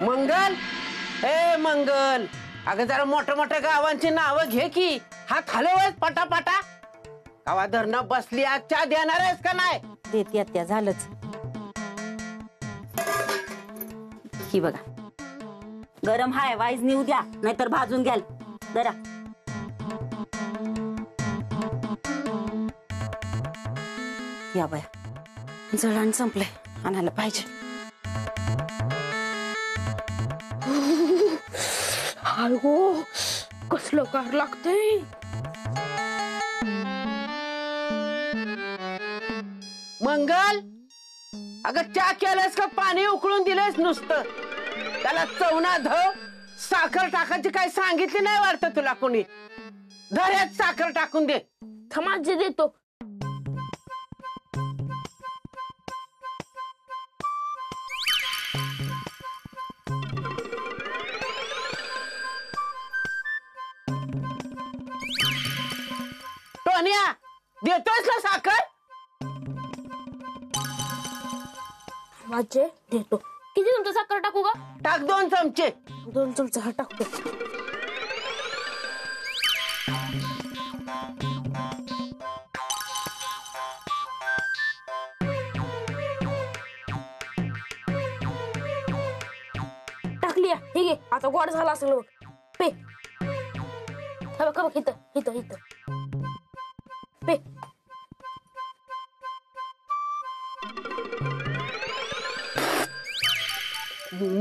मंगल, हे मंगल, अगं जरा मोठ्या मोठ्या गावांची नावं घे की. हात हलवायच पटापटा. गावा धरणं बसली, आज चहा देणार आहेस का नाही? देते आत्या, झालंच. ही बघा, गरम हाय, वाईज नेऊ द्या, नाहीतर भाजून घ्याल. जरा या बाया, जळण संपले, आणायला पाहिजे. अहो, कसलं गार लागतंय. मंगल, अगं चहा केलंस का पाणी उकळून दिलंस नुसतं? त्याला चवना धव साखर टाकायची काय सांगितली नाही वाटतं तुला कोणी? धऱ्यात साखर टाकून दे. थमाजे देतो. टोनिया, देतोयस ना साखर? थमाजे देतो. किती तुमचं साखर टाकू का? टाक 2 चमचे. 2 चमचे हा टाकतो. टाकली. हे घे, आता गोड झाला असेल बघ. पे. हे बघ, इथं इथं इथं पे.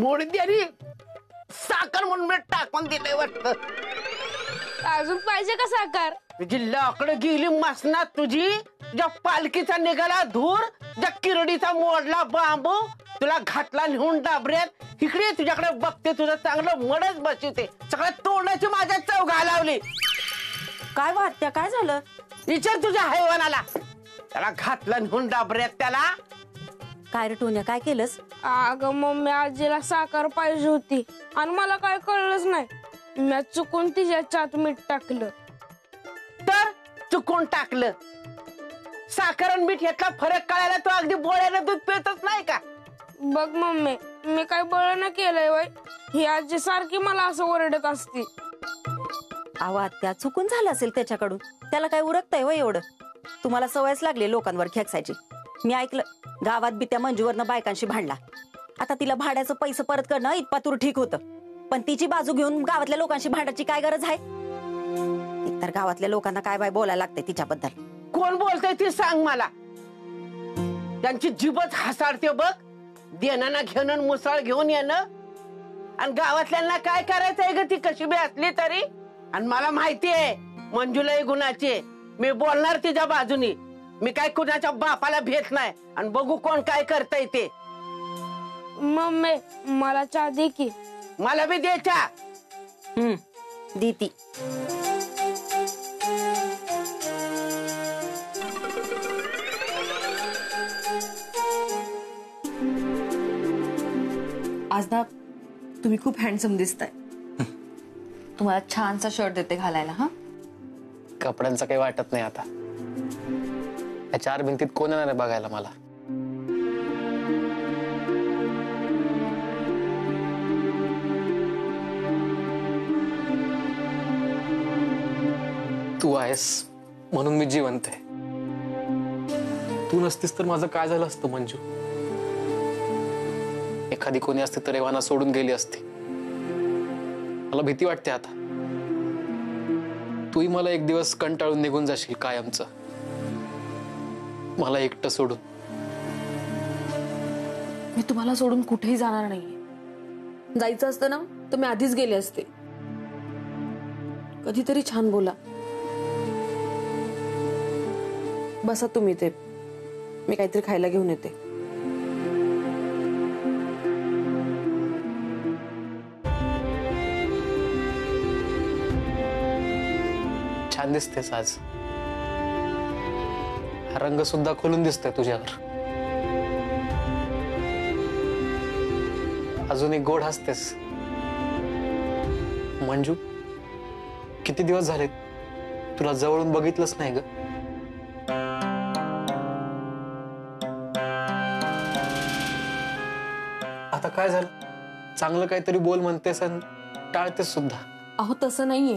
मोडद्यानी साखर म्हणून मी टाकून दिलंय वाटतं. अजून पाहिजे का साखर? तुझी लाकडं गेली मसनात तुझी. ज्या पालखीचा निघाला धूर, ज्या किरडीचा मोडला बांबू, तुला घातला नेऊन डाबऱ्यात. इकडे तुझ्याकडे बघते, तुझं चांगलं मडच बसते. सगळ्या तोंडाची माझ्या चव घालावली. काय वाटत्या, काय झालं? विचार तुझ्या हैवानाला. त्याला घातला नेऊन डाबऱ्यात त्याला. काय रे टोन्या, काय केलंस? अगं मम्मी, आजीला साखर पाहिजे होती आणि मला काय कळलंच नाही. मी चुकून तिच्या चहात मीठ टाकलं. तर चुकून टाकलं. साखर आणि मीठ यातला फरक कळायला तो अगदी बोळ्यानं दूध पितच नाही का? बघ मम्मी, मी काय बळं केलंय वय. ही आजी सारखी मला असं ओरडत असती. अहो आत्या, चुकून झालं असेल त्याच्याकडून. त्याला काय उरकतंय वय एवढं? तुम्हाला सवयच लागली लोकांवर खेकसायची. मी ऐकलं, गावात बी त्या मंजूवरनं बायकांशी भांडला. आता तिला भाड्याचं पैसे परत करणं इतपातूर ठीक होतं, पण तिची बाजू घेऊन गावातल्या लोकांशी भांडायची काय गरज आहे? एकतर गावातल्या लोकांना काय बाय बोलायला लागतंय तिच्याबद्दल. कोण बोलतंय ती सांग मला. त्यांची जीभच हसाडते बघ. देणं घेणं, मुसळ घेऊन येणं. आणि गावातल्यांना काय करायचंय ग ती कशी बी असली तरी? आणि मला माहितीये मंजुलाही गुणाची. मी बोलणार तिच्या बाजूनी. मी काय कुणाच्या बापाला भेट नाही. आणि बघू कोण काय करतय ते. मम्मी, मला चहा दे की. मला बी दे चहा. दीती. आज ना तुम्ही खूप हँडसम दिसताय. तुम्हाला छानसा शर्ट देते घालायला. हा, कपड्यांचं काही वाटत नाही आता. या 4 भिंतीत कोण येणार आहे बघायला मला? तू आहेस म्हणून मी जिवंत आहे. तू नसतीस तर माझं काय झालं असतं मंजू? एखादी कोणी असते तर एव्हाना सोडून गेली असती. मला भीती वाटते आता. तूही मला एक दिवस कंटाळून निघून जाशील कायमचं, मला एकटं सोडून. मी तुम्हाला सोडून कुठेही जाणार नाहीये. जायचं असतं ना तर मी आधीच गेले असते. कधीतरी छान बोला. बसा तुम्ही, ते मी काहीतरी खायला घेऊन येते. छान दिसतेस आज. रंग सुद्धा खोलून दिसतोय तुझ्यावर. अजून एक गोड हसतेस. मंजू, किती दिवस झाले तुला जवळून बघितलंच नाही ग. आता काय झालं? चांगलं काहीतरी बोल म्हणतेस आणि टाळतेस सुद्धा. अहो तसं नाहीये.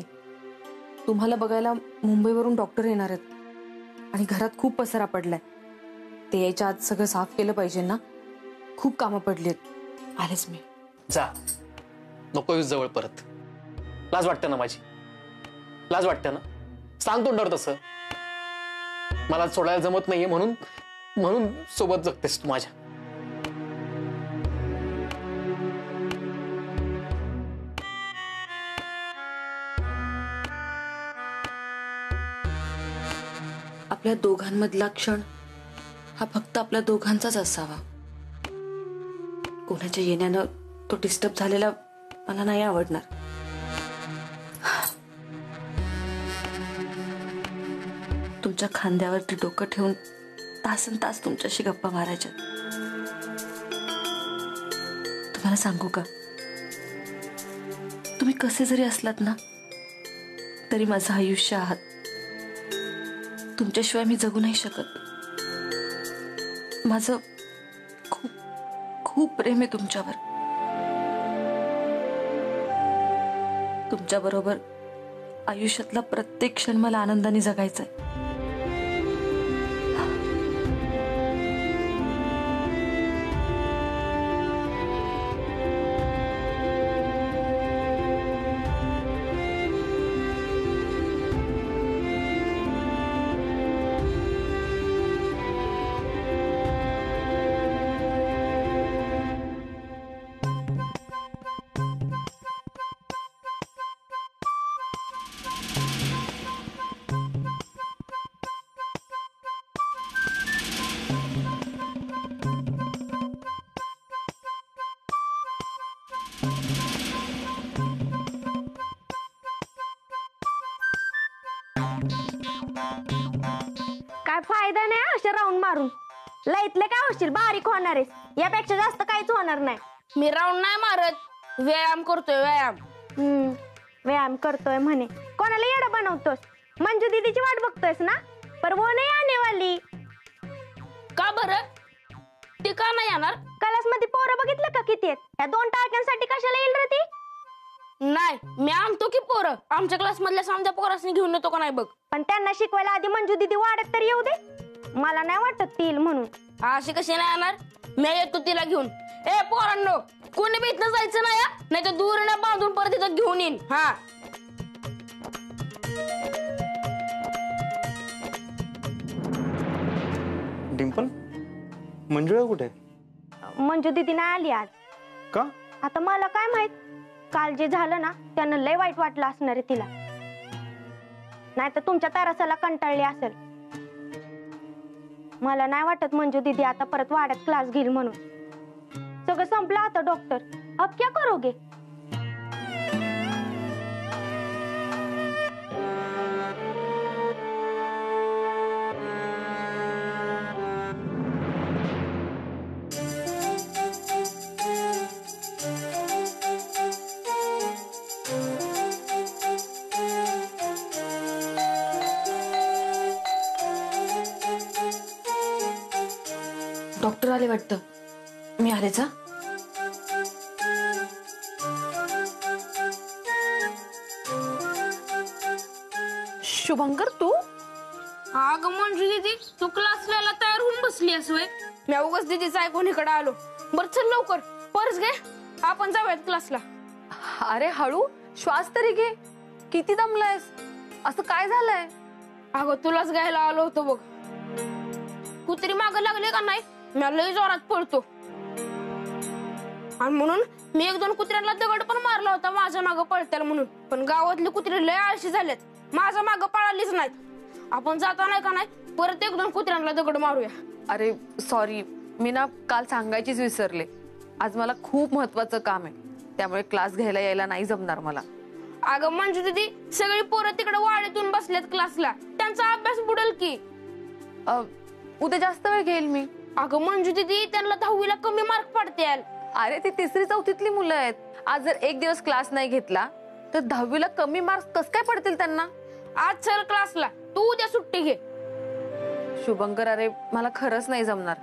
तुम्हाला बघायला मुंबईवरून डॉक्टर येणार आहेत आणि घरात खूप पसारा पडलाय. ते यायच्या आत सगळं साफ केलं पाहिजे ना. खूप कामं पडलीत. आलेच मी. जा, नको येऊस जवळ परत. लाज वाटते ना माझी, लाज वाटते ना. सांग तोंडावर तसं. मला सोडायला जमत नाहीये म्हणून म्हणून सोबत जगतेस तू माझ्या. आपल्या दोघांमधला क्षण हा फक्त आपल्या दोघांचाच असावा. कोणाच्या येण्यानं तो डिस्टर्ब झालेला मला नाही आवडणार. तुमच्या खांद्यावरती डोकं ठेवून तासन तास तुमच्याशी गप्पा मारायच्या. तुम्हाला सांगू का, तुम्ही कसे जरी असलात ना तरी माझं आयुष्य आहात. तुमच्याशिवाय मी जगू नाही शकत. माझं खूप खूप प्रेम आहे तुमच्यावर. तुमच्या बरोबर आयुष्यातला प्रत्येक क्षण मला आनंदाने जगायचा आहे. काय फायदा नाही अशा राऊंड मारून. लईतले काय होशील, बारीक होणार आहेस. यापेक्षा जास्त काहीच होणार नाही. मी राऊंड नाही मारत, व्यायाम करतोय. व्यायाम व्यायाम करतोय म्हणे. कोणाला येडं बनवतोस? मंजू दीदीची वाट बघतोयस ना? पर वो नाही आने वाली. का बरं? ती का नाही येणार? क्लास मध्ये पोरं बघितलं का किती आहेत? या 2 टाळक्यांसाठी कशाला येईल रे ती? नाही, मी आणतो की पोरं. आमच्या क्लास मधल्या समजा पोरासनी घेऊन येतो का नाही बघ. पण त्यांना शिकवायला आधी मंजू दीदी वाढत तर येऊ दे. मला नाही वाटत ती येईल म्हणून. अशी कशी नाही येणार? मी येतो तिला घेऊन. ए पोरांनो, कोणी बी इथनं जायचं नाही, नाही तर दूरनं बांधून परत इथं घेऊन येईन. हा, डिंपल, मंजुळा कुठे? मंजू दीदी नाही आली आज. का? आता मला काय माहित. काल जे झालं ना त्यानं लय वाईट वाटलं असणार आहे तिला. नाही तर तुमच्या तारसाला कंटाळली असेल. मला नाही वाटत मंजू दीदी आता परत वाड्यात क्लास घेईल म्हणून. सगळं संपलं आता डॉक्टर. अब क्या करोगे? डॉक्टर आले वाटतं. मी आलेच. हा, शुभंकर तू? अगं मंजू दीदी, तू क्लासला तयार होऊन बसली असं होय? मी उगाच दीदीचं ऐकून इकडे आलो. बरं चल लवकर, पर्स घे, आपण जाऊयात क्लासला. अरे हळू, श्वास तरी घे. किती दमलायस? असं काय झालंय? अगं तुलाच घ्यायला आलो होतो बघ. कुत्री मागं लागले का नाही, मी लय जोरात पळतो. आणि म्हणून मी 1-2 कुत्र्यांना दगड पण मारला होता माझ्या मागं पळत्याला म्हणून. पण गावातले कुत्रे लय आळशी झालेत, माझ्या मागं पळालीच नाहीत. आपण जाता नाही का नाही परत 1-2 कुत्र्यांना दगड मारूया. अरे सॉरी, मी ना काल सांगायचीच विसरले. आज मला खूप महत्वाचं काम आहे, त्यामुळे क्लास घ्यायला यायला नाही जमणार मला. अगं मंजू दीदी, सगळी पोरं तिकडे वाड्यातून बसलेत क्लासला, त्यांचा अभ्यास बुडेल की. उद्या जास्त वेळ घेईल मी. अगं मंजू दीदी, त्यांना 10वीला कमी मार्क पडतील. अरे ती 3री-4थीतली मुलं आहेत. आज जर एक दिवस क्लास नाही घेतला तर 10वीला कमी मार्क्स कस काय पडतील त्यांना? आज चल क्लासला, तू उद्या सुट्टी घे. शुभंकर, अरे मला खरंच नाही जमणार.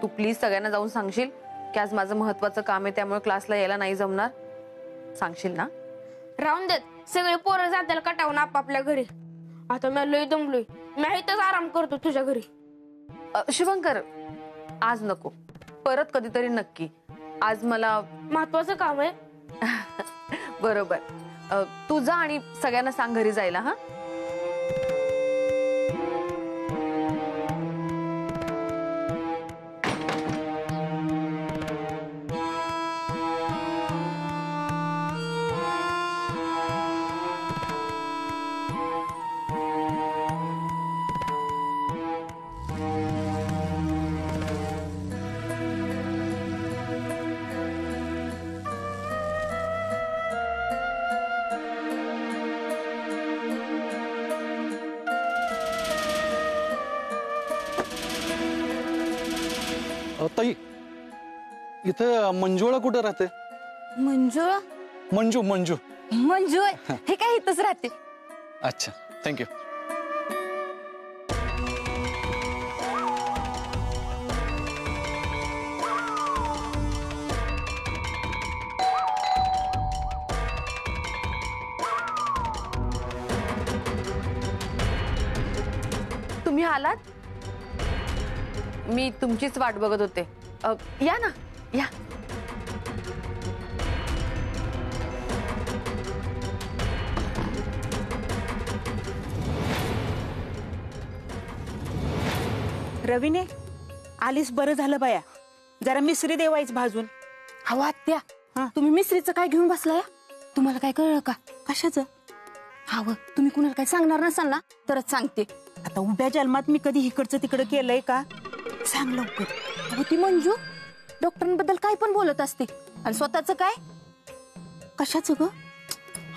तू प्लीज सगळ्यांना जाऊन सांगशील की आज माझं महत्वाचं काम आहे त्यामुळे क्लासला यायला नाही जमणार, सांगशील ना? राहून देत, सगळे पोरं जात्याला कटावून आपापल्या घरी. आता मी लय दमलोय, मी इथंच आराम करतो तुझ्या घरी. शुभंकर, आज नको, परत कधीतरी नक्की. आज मला महत्वाचं काम आहे. बरोबर. तू जा आणि सगळ्यांना सांग घरी जायला. हा, ताई, इथं मंजुळा कुठे राहते? मंजुळा? मंजू मंजू. मंजू हे काय इथंच राहते. अच्छा, थँक्यू. तुम्ही आलात? मी तुमचीच वाट बघत होते. या ना, या. रवीने, आलीस बरं झालं बाया. जरा मिसरी देवायच भाजून. हवा आत्या, तुम्ही मिसरीचं काय घेऊन बसलाय? तुम्हाला काय कळलं का? कशाचं? हवं, तुम्ही कुणाला काय सांगणार नसाल ना तरच सांगते. आता उभ्या जन्मात मी कधी इकडचं तिकडं केलंय का? सांग लवकर. अहो ती मंजू डॉक्टरांबद्दल काय पण बोलत असते आणि स्वतःच काय? कशाचं ग?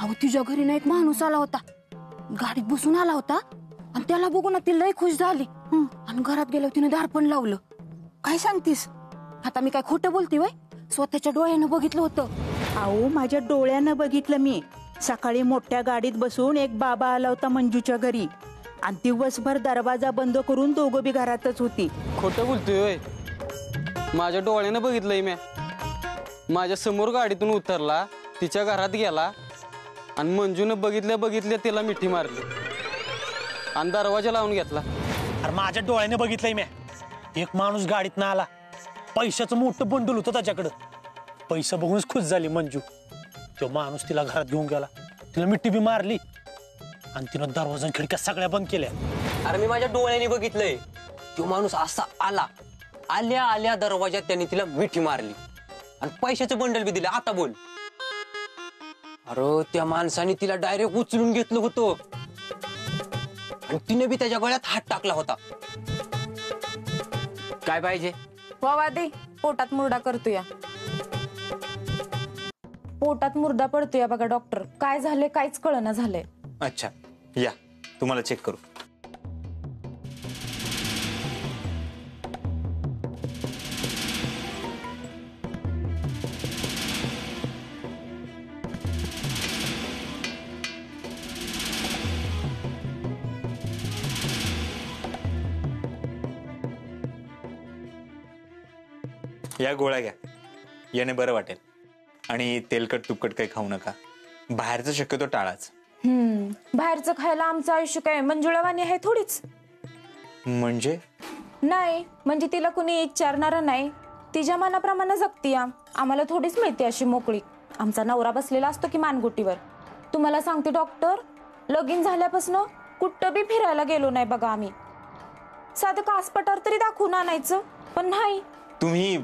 अहो तिच्या घरी ना एक माणूस आला होता, गाडीत बसून आला होता आणि त्याला बघून ती लय खुश झाली आणि घरात गेल्यावर तिने दार पण लावलं. काय सांगतीस? आता मी काय खोटं बोलते वय? स्वतःच्या डोळ्यानं बघितलं होतं. अहो माझ्या डोळ्यानं बघितलं मी. सकाळी मोठ्या गाडीत बसून एक बाबा आला होता मंजूच्या घरी आणि दिवसभर दरवाजा बंद करून दोघं बी घरातच होती. खोटं बोलतोय? माझ्या डोळ्यानं बघितलंय मी. माझ्या समोर गाडीतून उतरला, तिच्या घरात गेला आणि मंजूनं बघितल्या बघितल्या तिला मिठी मारली आणि दरवाजा लावून घेतला. अरे माझ्या डोळ्याने बघितलंय मी. एक माणूस गाडीत ना आला, पैशाचं मोठं बंडल होतं त्याच्याकडं. पैसा बघूनच खुश झाली मंजू. तो माणूस तिला घरात घेऊन गेला, तिला मिठी बी मारली आणि तिनं दरवाजा खिडक्या सगळ्या बंद केल्या. अरे मी माझ्या डोळ्याने बघितलंय. तो माणूस असा आला, आल्या आल्या दरवाजात त्याने तिला मिठी मारली आणि पैशाचं बंडल बी दिलं. आता बोल. अरे त्या माणसाने तिला डायरेक्ट उचलून घेतलं होतं आणि तिने बी त्याच्या गळ्यात हात टाकला होता. काय पाहिजे? वादे, पोटात मुरडा करतोय. पोटात मुरडा पडतोय बघा डॉक्टर. काय झाले काहीच कळना झालंय. अच्छा, या तुम्हाला चेक करू. या गोळ्या घ्या, याने बरं वाटेल. आणि तेलकट तुपकट काही खाऊ नका. बाहेरचं शक्यतो टाळाच. बाहेरचं खायला आमचं आयुष्य काय मंजुळावाणी आहे थोडीच. म्हणजे नाही, म्हणजे तिला कुणी विचारणार नाही, तिच्या मनाप्रमाणे जगती. आम्हाला थोडीच मिळते अशी मोकळी. आमचा नवरा बसलेला असतो की मानगुटीवर. तुम्हाला सांगते डॉक्टर, लगीन झाल्यापासून कुठं बी फिरायला गेलो नाही बघा आम्ही. साधं कासपटार तरी दाखवून आणायचं, पण नाही. तुम्ही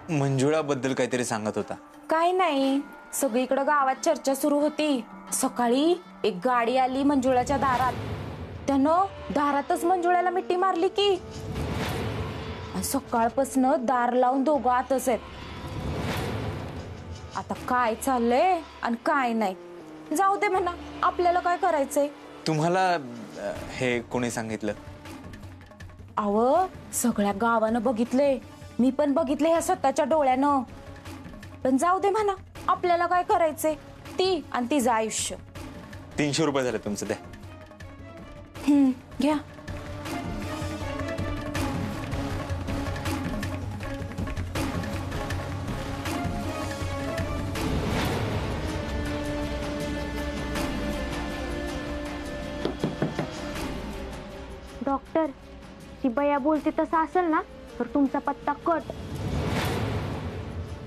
मंजुळाबद्दल काहीतरी सांगत होता. काय नाही, सगळीकडे गावात चर्चा सुरू होती. सकाळी एक गाडी आली मंजुळाच्या दारात. त्यानं दारातच मंजुळाला मिठी मारली की. सकाळपासून दार लावून दोघं आतच आहेत. आता काय चाललंय आणि काय नाही, जाऊ दे म्हणा. आपल्याला काय करायचंय? तुम्हाला हे कोणी सांगितलं? अव सगळ्या गावानं बघितले, मी पण बघितले ह्या स्वतःच्या डोळ्यानं. पण जाऊ दे म्हणा, आपल्याला काय करायचंय? ती आणि तिचं आयुष्य. 300 रुपये झाले तुमचं, द्या. घ्या. डॉक्टर, ती बया बोलते तसं असेल ना तर तुमचा पत्ता कट.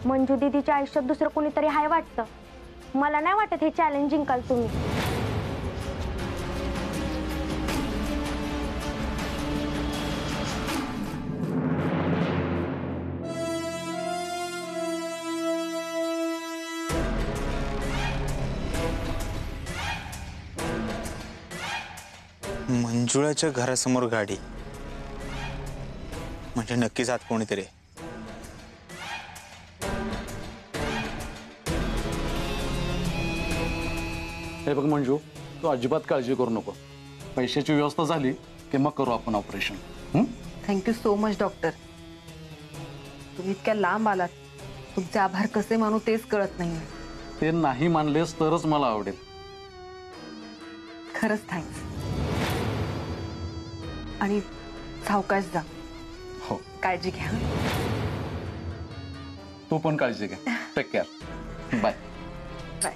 मंजू दीदीच्या आयुष्यात दुसरं कोणीतरी हाय वाटतं. मला नाही वाटत हे चॅलेंज जिंकाल तुम्ही. मंजुळाच्या घरासमोर गाडी म्हणजे नक्कीच आत कोणीतरी. हे बघ मंजू, तू अजिबात काळजी करू नको. पैशाची व्यवस्था झाली की मग करू आपण operation. Thank you so much doctor. तुम्ही इतक्या लांब आलात. तुमचे आभार कसे मानू तेच कळत नाही. ते नाही मानलेस तरच मला आवडेल. खरंच थँक्स. आणि सावकाश जा. हो, काळजी घ्या. तू पण काळजी घे. Take care. बाय. बाय.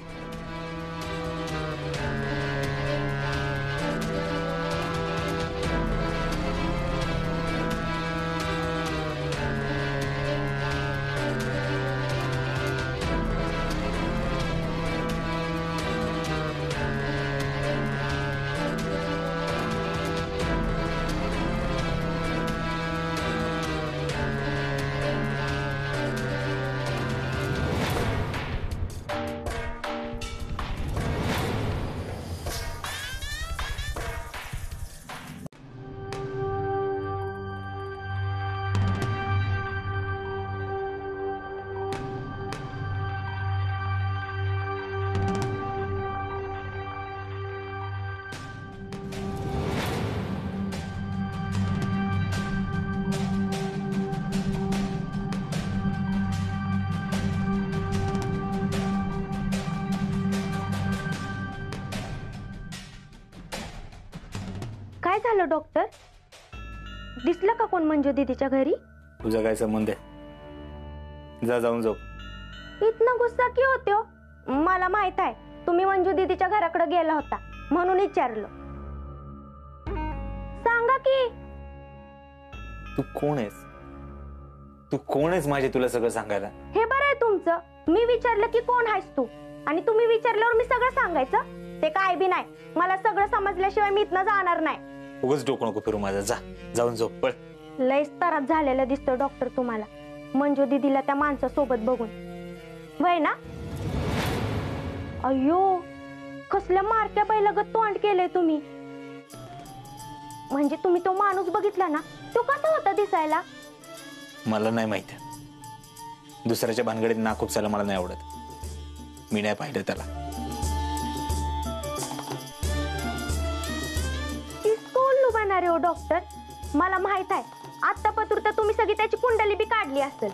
काय झालं डॉक्टर? दिसलं का कोण मंजू दीदीच्या घरी? तुझा काय संबंध आहे? जा जाऊन झोप. इतना गुस्सा की होते हो? मला माहित आहे तुम्ही मंजू दीदीच्या घराकडे गेला होता म्हणून विचारलं. सांगा की. तू कोण आहेस? तू कोण आहेस माझे तुला सगळं सांगायला? हे बरं आहे तुमचं. मी विचारलं की कोण आहेस तू आणि तुम्ही विचारल्यावर मी सगळं सांगायचं? ते काय बी नाही. मला सगळं समजल्याशिवाय मी इथनं जाणार नाही. उगाच डोकं नको फिरू माझं. जा जाऊन झोप. पळ. लयच त्रास झालेला दिसतो डॉक्टर तुम्हाला मंजू दीदीला त्या माणसासोबत बघून. वय ना? अयो, कसल्या मारक्या बैलागत तोंड केलंय तुम्ही. म्हणजे तुम्ही तो माणूस बघितला ना, तो कसा होता दिसायला? मला नाही माहिती. दुसऱ्याच्या भानगडीत नाक उपसायला मला नाही आवडत. मी नाही पाहिलं त्याला. बनणार हो डॉक्टर. मला माहित आहे आत्तापर्यंत तुम्ही सगळी त्याची कुंडली बी काढली असेल.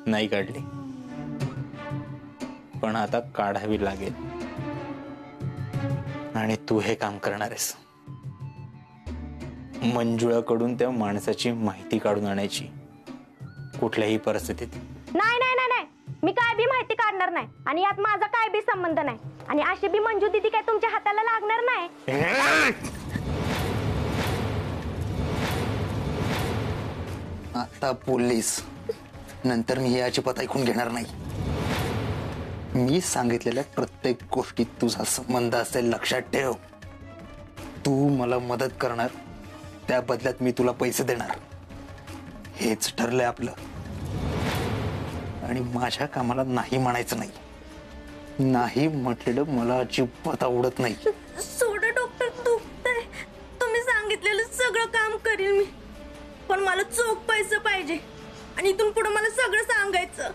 नाही काढली, पण आता काढावी लागेल. आणि तू हे काम करणार आहेस. मंजुळाकडून त्या माणसाची माहिती काढून आणायची कुठल्याही परिस्थितीत. नाही नाही नाही नाही, मी काय बी माहिती काढणार नाही आणि यात माझा काय बी संबंध नाही. आणि अशी बी मंजू दीदी काय तुमच्या हाताला लागणार नाही. आता पोलीस नंतर मी याची पत ऐकून घेणार नाही. मी सांगितलेल्या प्रत्येक गोष्टीत तुझा संबंध असेल लक्षात ठेव. तू मला मदत करणार, त्या बदल्यात मी तुला पैसे देणार. हेच ठरलंय आपलं. आणि माझ्या कामाला नाही म्हणायचं नाही. नाही म्हटलेलं मला अजिबात आवडत नाही. सोडा डॉक्टर, दुखतंय. तुम्ही सांगितलेलं सगळं काम करीन मी, पण मला चोख पैसे पाहिजे आणि इथून पुढे मला सगळं सांगायचं.